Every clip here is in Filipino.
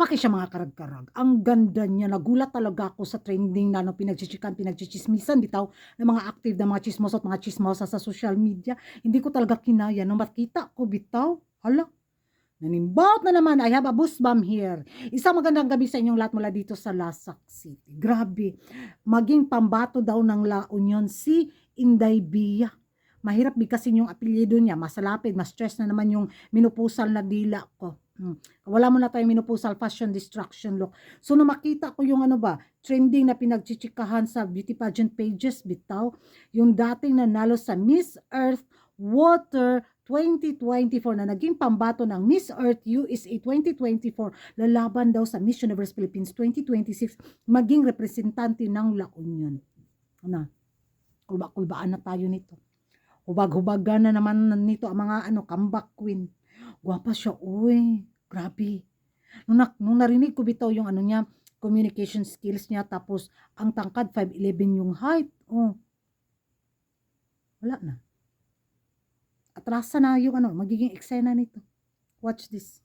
Gwapa kay siya mga karag-karag. Ang ganda niya. Nagulat talaga ako sa trending na pinagchichikan, pinagchichismisan bitaw ng mga active na mga chismoso at mga chismosa sa social media. Hindi ko talaga kinaya. Nung makita ko bitaw, hala, nanimbaut na naman. I have a boost bomb here. Isang magandang gabi sa inyong lahat mula dito sa Lasak City. Grabe. Maging pambato daw ng La Union si Inday Bia. Mahirap bigkasin yung apelyido niya. Mas lapid, mas stress na naman yung minupusal na dila ko. Wala mo na tayong minupusal fashion destruction look. So, nung makita ko yung trending na pinagchichikahan sa beauty pageant pages, bitaw, yung dating nanalo sa Miss Earth Water 2024 na naging pambato ng Miss Earth USA 2024, lalaban daw sa Miss Universe Philippines 2026, maging representante ng La Union. Kulba-kulbaan na tayo nito. Hubag-hubagan na naman nito ang mga comeback queen. Gwapa siya, uy. Grabe. Nung narinig ko bitaw yung niya, communication skills niya, tapos ang tangkad 5'11 yung height. Oh. Wala na. Atrasa na yung magiging eksena nito. Watch this.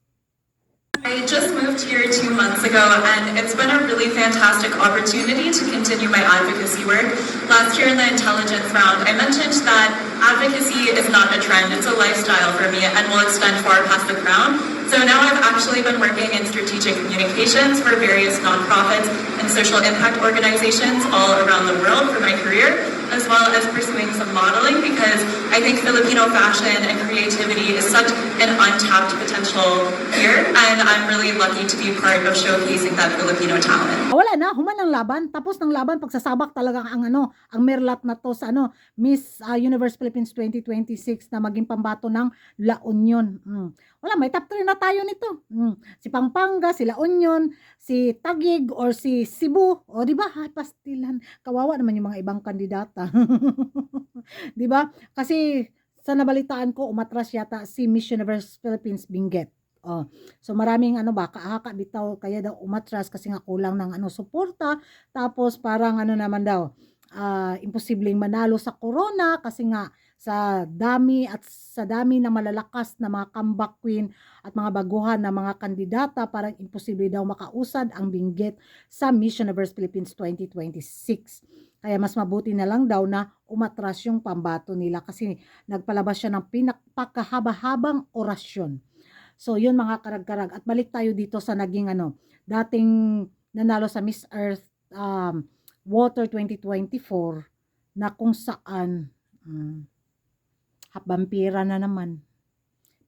I just moved here 2 months ago, and it's been a really fantastic opportunity to continue my advocacy work. Last year in the intelligence round, I mentioned that advocacy is not a trend, it's a lifestyle for me and will extend far past the crown. So now I've actually been working in strategic communications for various nonprofits and social impact organizations all around the world for my career, as well as pursuing some modeling, because I think Filipino fashion and creativity is such an untapped potential here, and I'm really lucky to be part of showcasing that Filipino talent. Wala na, human ang laban. Tapos ng laban, pagsasabak talaga ang merlat na to sa Miss Universe Philippines 2026 na maging pambato ng La Union. Wala, may top 3 na tayo nito. Si Pampanga, si La Union, si Taguig, or si Cebu. O, di ba? Pastilan. Kawawa naman yung mga ibang kandidata. Di ba? Kasi sa nabalitaan ko, umatras yata si Miss Universe Philippines Benguet. Oh. So maraming kaahaka bitaw kaya daw umatras kasi nga kulang ng suporta, tapos parang naman daw imposibleng manalo sa corona kasi nga sa dami na malalakas na mga comeback queen at mga baguhan na mga kandidata, parang imposible daw makausad ang Benguet sa Miss Universe Philippines 2026. Kaya mas mabuti na lang daw na umatras yung pambato nila kasi nagpalabas siya ng pinakahaba-habang orasyon. So, yun mga karag-karag. At balik tayo dito sa naging dating nanalo sa Miss Earth Water 2024 na kung saan half vampira na naman.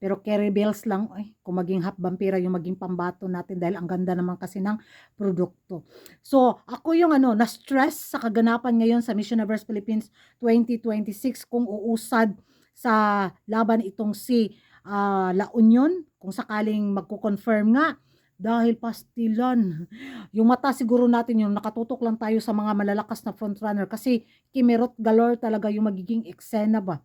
Pero carry bells lang kung maging half vampira yung maging pambato natin dahil ang ganda naman kasi ng produkto. So, ako yung na-stress sa kaganapan ngayon sa Miss Universe Philippines 2026 kung uusad sa laban itong si La Union, kung sakaling magko-confirm nga, dahil pastilan. Yung mata siguro natin yung nakatutok lang tayo sa mga malalakas na frontrunner kasi kimerot galore talaga yung magiging eksena ba.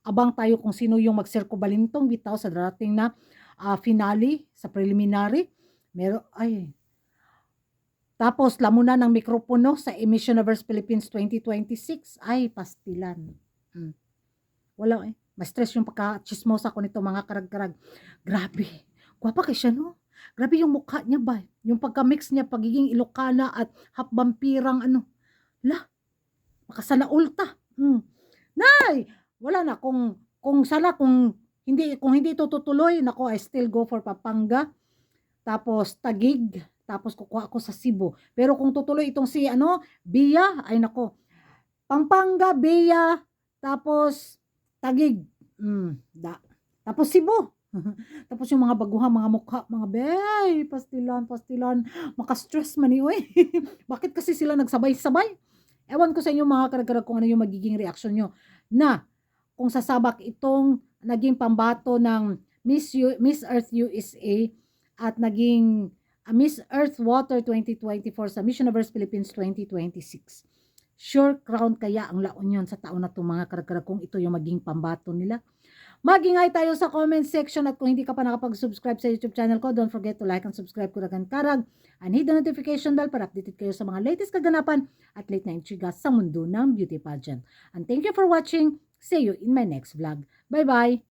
Abang tayo kung sino yung magsirkubalintong bitaw sa darating na finale, sa preliminary. Tapos lamunan ng mikropono sa Miss Universe Philippines 2026. Ay, pastilan. Wala ma-stress yung pagka-chismosa ko nito mga karag-karag. Grabe. Gwapa kay siya, no? Grabe yung mukha niya ba? Yung pagka-mix niya, pagiging Ilocana at half-vampirang makasana ulta. Nay! Wala na. Kung hindi ito tutuloy, nako, I still go for Pampanga. Tapos Taguig. Tapos kukuha ako sa Cebu. Pero kung tutuloy itong si, Bia, ay nako. Pampanga, Bia, tapos Taguig. Tapos Cebu. Tapos yung mga baguhang mga mukha, mga pastilan. Maka-stress man Bakit kasi sila nagsabay-sabay? Ewan ko sa inyo mga karag-karag kung ano yung magiging reaksyon nyo na kung sasabak itong naging pambato ng Miss Earth USA at naging Miss Earth Water 2024 sa Miss Universe Philippines 2026. Sure crown kaya ang La Union sa taon na ito mga karag-karag kung ito yung maging pambato nila? Magingay tayo sa comment section at kung hindi ka pa nakapag-subscribe sa YouTube channel ko, don't forget to like and subscribe Karag and hit the notification bell para updated kayo sa mga latest kaganapan at late na intriga sa mundo ng beauty pageant. And thank you for watching. See you in my next vlog. Bye-bye!